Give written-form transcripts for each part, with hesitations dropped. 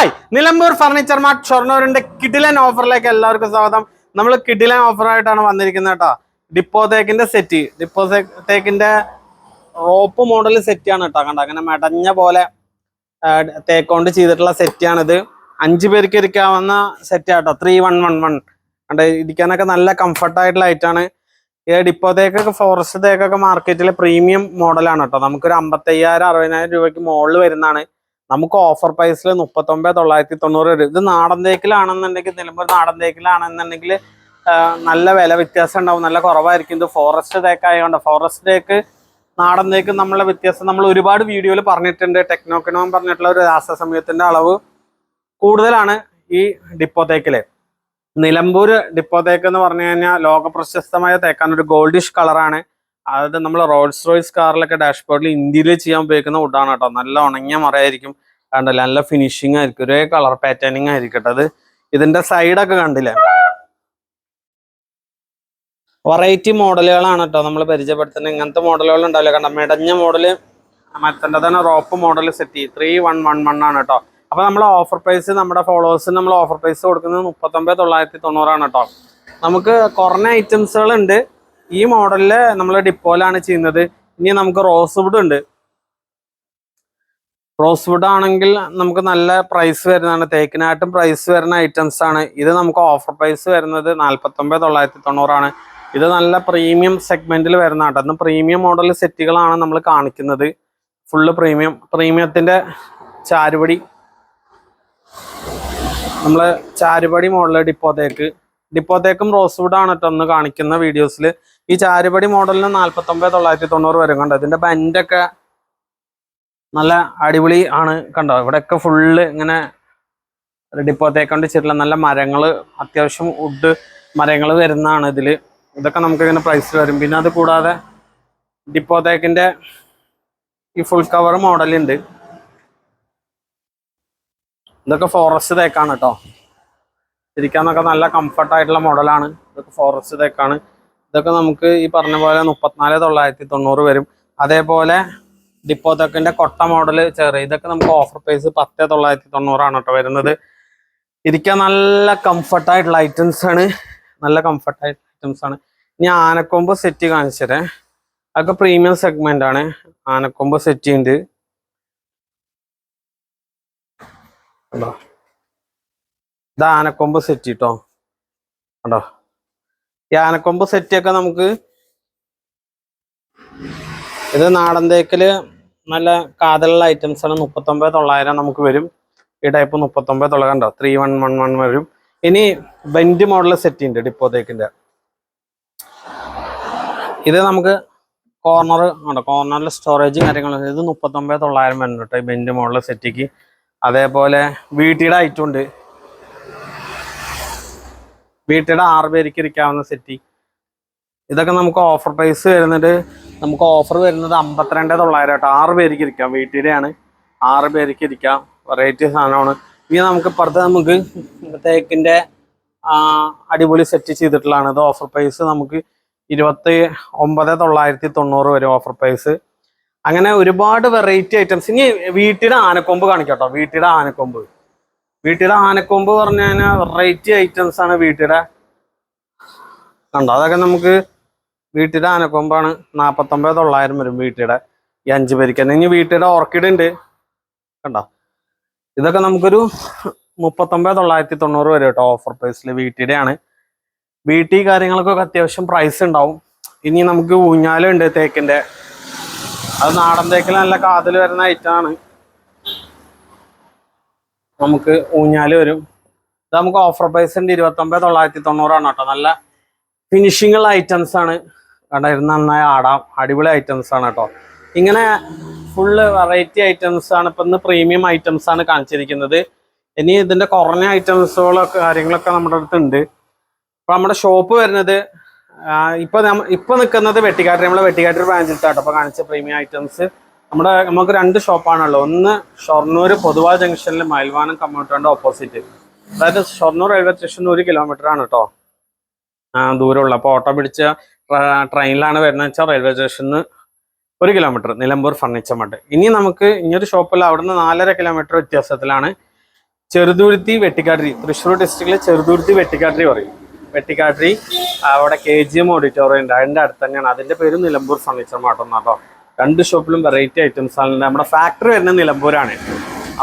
Hi, Nilambur furniture mart ഷൊർണൂരിന്റെ കിടിലൻ ഓഫറിലേക്ക് എല്ലാവർക്കും സ്വാഗതം. നമ്മൾ കിടിലൻ ഓഫറായിട്ടാണ് വന്നിരിക്കുന്നത് കേട്ടോ. ഡിപ്പോ തേക്കിന്റെ റോപ്പ് മോഡൽ സെറ്റാണ് കേട്ടോ. കണ്ട അങ്ങനെ മെടഞ്ഞ പോലെ തേക്കൊണ്ട് ചെയ്തിട്ടുള്ള സെറ്റാണിത്. 5 പേർക്ക് ഇരിക്കാവുന്ന സെറ്റാട്ടോ. 3111 കണ്ട ഇരിക്കാനൊക്കെ നല്ല കംഫർട്ടായിട്ടുള്ള ഐറ്റാണ്. ഡിപ്പോ തേക്കൊക്കെ ഫോറസ്റ്റ് തേക്കൊക്കെ മാർക്കറ്റിൽ പ്രീമിയം മോഡലാണ് കേട്ടോ. നമുക്കൊരു 55,000-60,000 രൂപയ്ക്ക് മുകളിൽ വരുന്നതാണ്. നമുക്ക് ഓഫർ പ്രൈസിൽ 39,990 വരും. ഇത് നാടൻ തേക്കിലാണെന്നുണ്ടെങ്കിൽ, നിലമ്പൂർ നാടൻ തേക്കിലാണെന്നുണ്ടെങ്കിൽ നല്ല വില വ്യത്യാസം ഉണ്ടാവും, നല്ല കുറവായിരിക്കും. ഇത് ഫോറസ്റ്റ് തേക്കായതുകൊണ്ട് ഫോറസ്റ്റ് തേക്ക് നാടൻ തേക്ക് നമ്മളുടെ വ്യത്യാസം നമ്മൾ ഒരുപാട് വീഡിയോയിൽ പറഞ്ഞിട്ടുണ്ട്. ടെക്നോക്കനോം പറഞ്ഞിട്ടുള്ള ഒരു രാസസമയത്തിന്റെ അളവ് കൂടുതലാണ് ഈ ഡിപ്പോ തേക്കില്. നിലമ്പൂർ ഡിപ്പോ തേക്ക് എന്ന് പറഞ്ഞു കഴിഞ്ഞാൽ ലോക പ്രശസ്തമായ തേക്കാണ്. ഒരു ഗോൾഡിഷ് കളറാണ്. അതായത് നമ്മൾ റോൾസ് റോയ്സ് കാറിലൊക്കെ ഡാഷ്ബോർഡിൽ ഇന്ത്യയിൽ ചെയ്യാൻ ഉപയോഗിക്കുന്ന വുഡാണ് കേട്ടോ. നല്ല ഉണങ്ങിയ മറയായിരിക്കും, കണ്ടല്ലേ, നല്ല ഫിനിഷിങ് ആയിരിക്കും, ഒരേ കളർ പാറ്റേണിങ് ആയിരിക്കട്ടെ. അത് ഇതിന്റെ സൈഡൊക്കെ കണ്ടില്ലേ, വെറൈറ്റി മോഡലുകളാണ് കേട്ടോ നമ്മൾ പരിചയപ്പെടുത്തുന്നത്. ഇങ്ങനത്തെ മോഡലുകൾ ഉണ്ടാവില്ല, കണ്ട മെടഞ്ഞ മോഡല്. മറ്റേ തന്നെ റോപ്പ് മോഡൽ സെറ്റ് 3111 ആണ് കേട്ടോ. അപ്പൊ നമ്മളെ ഓഫർ പ്രൈസ്, നമ്മുടെ ഫോളോവേഴ്സിന് നമ്മൾ ഓഫർ പ്രൈസ് കൊടുക്കുന്നത് 39,990 കേട്ടോ. നമുക്ക് കുറഞ്ഞ ഐറ്റംസുകൾ ഉണ്ട്. ഈ മോഡലില് നമ്മൾ ഡിപ്പോയിലാണ് ചെയ്യുന്നത്. ഇനി നമുക്ക് റോസ് വുഡ് ഉണ്ട്. റോസ് വുഡ് ആണെങ്കിൽ നമുക്ക് നല്ല പ്രൈസ് വരുന്നതാണ്. തേക്കിനായിട്ടും പ്രൈസ് വരുന്ന ഐറ്റംസ് ആണ്. ഇത് നമുക്ക് ഓഫർ പ്രൈസ് വരുന്നത് 49,990 ആണ്. ഇത് നല്ല പ്രീമിയം സെഗ്മെന്റിൽ വരുന്ന കേട്ടോ. ഇന്ന് പ്രീമിയം മോഡൽ സെറ്റുകളാണ് നമ്മൾ കാണിക്കുന്നത്. ഫുള്ള് പ്രീമിയത്തിന്റെ ചാരുപടി, നമ്മള് ചാരുപടി മോഡല് ഡിപ്പോ തേക്കും റോസ് വുഡ് ആണ് കേട്ടോ ഒന്ന് കാണിക്കുന്ന വീഡിയോസിൽ. ഈ ചാരുപടി മോഡലിന് 49,990 വരും. കണ്ടോ, ഇതിന്റെ ബെൻഡൊക്കെ നല്ല അടിപൊളി ആണ്. കണ്ടോ, ഇവിടെയൊക്കെ ഫുള്ള് ഇങ്ങനെ ഡിപ്പോ തേക്കൊണ്ട് വെച്ചിട്ടുള്ള നല്ല മരങ്ങള്, അത്യാവശ്യം വുഡ് മരങ്ങൾ വരുന്നതാണ് ഇതില്. ഇതൊക്കെ നമുക്ക് ഇങ്ങനെ പ്രൈസ് വരും. പിന്നെ അത് കൂടാതെ ഡിപ്പോ തേക്കിന്റെ ഈ ഫുൾ കവർ മോഡലുണ്ട്. ഇതൊക്കെ ഫോറസ്റ്റ് തേക്കാണ് കേട്ടോ. ഇരിക്കാന്നൊക്കെ നല്ല കംഫർട്ടായിട്ടുള്ള മോഡലാണ്. ഇതൊക്കെ ഫോറസ്റ്റ് തേക്കാണ്. ഇതൊക്കെ നമുക്ക് ഈ പറഞ്ഞ പോലെ 34,990 വരും. അതേപോലെ ഡിപ്പോ തേക്കിന്റെ കൊട്ട മോഡല് ചെറിയ, ഇതൊക്കെ നമുക്ക് ഓഫർ പ്രൈസ് 10,990 ആണ് കേട്ടോ വരുന്നത്. ഇരിക്കാൻ നല്ല കംഫർട്ടായിട്ടുള്ള ഐറ്റംസ് ആണ്. ഇനി ആനക്കൊമ്പ് സെറ്റ് കാണിച്ചതേ, അതൊക്കെ പ്രീമിയം സെഗ്മെന്റ് ആണ്. ആനക്കൊമ്പ് സെറ്റ് ഉണ്ട്. ഇത് ആനക്കൊമ്പ് സെറ്റ് കേട്ടോ. കണ്ടോ, ഈ ആനക്കൊമ്പ് സെറ്റൊക്കെ നമുക്ക് ഇത് നാടൻ തേക്കില് നല്ല കാതലുള്ള ഐറ്റംസ് ആണ്. 39,900 നമുക്ക് വരും. ഈ ടൈപ്പ് 39,900 കണ്ടോ, 3111 വരും. ഇനി ബെൻഡ് മോഡൽ സെറ്റ് ഉണ്ട് ഡിപ്പോ തേക്കിന്റെ. ഇത് നമുക്ക് കോർണറിൽ സ്റ്റോറേജ് കാര്യങ്ങളും. ഇത് 39,900 വരും കേട്ടോ ഈ ബെൻഡ് മോഡൽ സെറ്റിക്ക്. അതേപോലെ വീട്ടിയുടെ ഐറ്റം ഉണ്ട്. വീട്ടിയുടെ 6 പേർക്ക് ഇരിക്കാവുന്ന സെറ്റി. ഇതൊക്കെ നമുക്ക് ഓഫർ പ്രൈസ് വരുന്നത്, നമുക്ക് ഓഫർ വരുന്നത് 52,900 കേട്ടോ. 6 പേർക്ക് ഇരിക്കാം. വീട്ടിയുടെ ആണ്, 6 പേർക്ക് ഇരിക്കാം. വെറൈറ്റി സാധനമാണ്. ഇനി നമുക്ക് ഇപ്പുറത്ത് നമുക്ക് തേക്കിന്റെ അടിപൊളി സെറ്റ് ചെയ്തിട്ടുള്ളതാണ്. ഇത് ഓഫർ പ്രൈസ് നമുക്ക് 29,990 വരും ഓഫർ പ്രൈസ്. അങ്ങനെ ഒരുപാട് വെറൈറ്റി ഐറ്റംസ്. ഇനി വീട്ടിയുടെ ആനക്കൊമ്പ് കാണിക്കട്ടോ. വീട്ടിയുടെ ആനക്കൊമ്പ് പറഞ്ഞു കഴിഞ്ഞാൽ വെറൈറ്റി ഐറ്റംസ് ആണ് വീട്ടിയുടെ. കണ്ടോ, അതൊക്കെ നമുക്ക് വീട്ടിയുടെ ആനക്കൊമ്പാണ്. 49,900 വരും വീട്ടിയുടെ ഈ 5 പേർക്ക്. ഇനി വീട്ടിയുടെ ഓർക്കിഡ് ഉണ്ട്. കണ്ടോ, ഇതൊക്കെ നമുക്കൊരു 39,990 വരും കേട്ടോ ഓഫർ പ്രൈസിൽ. വീട്ടിയുടെ ആണ്. വീട്ടി കാര്യങ്ങൾക്കൊക്കെ അത്യാവശ്യം പ്രൈസ് ഉണ്ടാവും. ഇനി നമുക്ക് ഊഞ്ഞാലുണ്ട് തേക്കിന്റെ. അത് നാടൻ തേക്കിൽ നല്ല കാതിൽ വരുന്ന ഐറ്റമാണ്. നമുക്ക് ഊഞ്ഞാല് വരും. ഇത് നമുക്ക് ഓഫർ പ്രൈസ് ഉണ്ട് 29,990 ആണ് കേട്ടോ. നല്ല ഫിനിഷിംഗ് ഉള്ള ഐറ്റംസ് ആണ്. കണ്ടായിരുന്നു, നന്നായി ആടാം, അടിപൊളി ഐറ്റംസ് ആണ് കേട്ടോ. ഇങ്ങനെ ഫുള്ള് വെറൈറ്റി ഐറ്റംസ് ആണ്. ഇപ്പൊ ഇന്ന് പ്രീമിയം ഐറ്റംസ് ആണ് കാണിച്ചിരിക്കുന്നത്. ഇനി ഇതിന്റെ കുറഞ്ഞ ഐറ്റംസുകളൊക്കെ കാര്യങ്ങളൊക്കെ നമ്മുടെ അടുത്തുണ്ട്. അപ്പൊ നമ്മുടെ ഷോപ്പ് വരുന്നത് ഇപ്പൊ നിൽക്കുന്നത് വെട്ടിക്കാട്ടിരി. നമ്മളെ വെട്ടിക്കാട്ടിരി ബ്രാഞ്ചിട്ടാട്ടോ അപ്പൊ കാണിച്ച പ്രീമിയം ഐറ്റംസ്. നമുക്ക് 2 ഷോപ്പാണുള്ളത്. ഒന്ന് ഷൊർണൂർ പൊതുവാ ജംഗ്ഷനിൽ മയിൽവാനം കമ്മ്യൂട്ടറിന്റെ ഓപ്പോസിറ്റ്. അതായത് ഷൊർണൂർ റെയിൽവേ സ്റ്റേഷൻ 1 കിലോമീറ്റർ ആണ് കേട്ടോ ദൂരമുള്ള. അപ്പോൾ ഓട്ടോ പിടിച്ച ട്രെയിനിലാണ് വരുന്നത് വെച്ചാൽ റെയിൽവേ സ്റ്റേഷനിൽ 1 കിലോമീറ്റർ നിലമ്പൂർ ഫർണിച്ചർ മാർട്ട്. ഇനി നമുക്ക് ഇനിയൊരു ഷോപ്പിൽ അവിടുന്ന് 4.5 കിലോമീറ്റർ വ്യത്യാസത്തിലാണ് ചെറുതുരുത്തി വെട്ടിക്കാട്ടിരി, തൃശ്ശൂർ ഡിസ്ട്രിക്റ്റിലെ ചെറുതുരുത്തി വെട്ടിക്കാട്ടിരി പറയും. വെട്ടിക്കാട്ടിരി അവിടെ KGM ഓഡിറ്റോറിയം ഉണ്ട്, അതിൻ്റെ അടുത്ത് തന്നെയാണ്. അതിൻ്റെ പേര് നിലമ്പൂർ ഫർണിച്ചർ മാർട്ട് എന്നാട്ടോ. രണ്ട് ഷോപ്പിലും വെറൈറ്റി ഐറ്റംസ് ആണ്. നമ്മുടെ ഫാക്ടറി വരുന്നത് നിലമ്പൂരാണ്.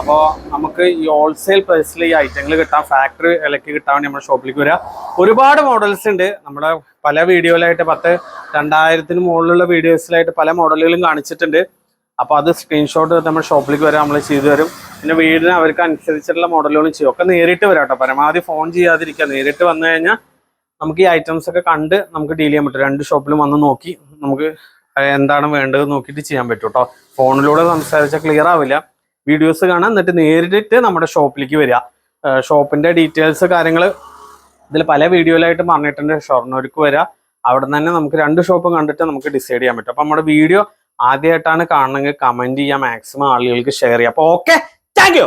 അപ്പോൾ നമുക്ക് ഈ ഹോൾസെയിൽ പ്രൈസിൽ ഈ ഐറ്റങ്ങൾ കിട്ടാൻ, ഫാക്ടറി വിലക്ക് കിട്ടാൻ വേണ്ടി നമ്മുടെ ഷോപ്പിലേക്ക് വരിക. ഒരുപാട് മോഡൽസ് ഉണ്ട്. നമ്മുടെ പല വീഡിയോയിലായിട്ട് 2000 മുകളിലുള്ള വീഡിയോസിലായിട്ട് പല മോഡലുകളും കാണിച്ചിട്ടുണ്ട്. അപ്പോൾ അത് സ്ക്രീൻഷോട്ട് നമ്മുടെ ഷോപ്പിലേക്ക് വരാൻ നമ്മൾ ചെയ്തു തരും. പിന്നെ വീടിന് അവർക്ക് അനുസരിച്ചിട്ടുള്ള മോഡലുകളും ചെയ്യും. ഒക്കെ നേരിട്ട് വരാം കേട്ടോ. പരമാവധി ഫോൺ ചെയ്യാതിരിക്കുക. നേരിട്ട് വന്നു കഴിഞ്ഞാൽ നമുക്ക് ഈ ഐറ്റംസ് ഒക്കെ കണ്ട് നമുക്ക് ഡീൽ ചെയ്യാൻ പറ്റും. രണ്ട് ഷോപ്പിലും വന്ന് നോക്കി നമുക്ക് എന്താണ് വേണ്ടത് നോക്കിയിട്ട് ചെയ്യാൻ പറ്റും കേട്ടോ. ഫോണിലൂടെ സംസാരിച്ചാൽ ക്ലിയർ ആവില്ല. വീഡിയോസ് കാണാം, എന്നിട്ട് നേരിട്ട് നമ്മുടെ ഷോപ്പിലേക്ക് വരിക. ഷോപ്പിന്റെ ഡീറ്റെയിൽസ് കാര്യങ്ങൾ ഇതിൽ പല വീഡിയോയിലായിട്ട് പറഞ്ഞിട്ടുണ്ട്. ഷൊർണൂർക്ക് വരിക. അവിടെ നിന്ന് തന്നെ നമുക്ക് രണ്ട് ഷോപ്പും കണ്ടിട്ട് നമുക്ക് ഡിസൈഡ് ചെയ്യാൻ പറ്റും. അപ്പം നമ്മുടെ വീഡിയോ ആദ്യമായിട്ടാണ് കാണണമെങ്കിൽ കമന്റ് ചെയ്യാം, മാക്സിമം ആളുകൾക്ക് ഷെയർ ചെയ്യാം. അപ്പോൾ ഓക്കെ, താങ്ക് യു.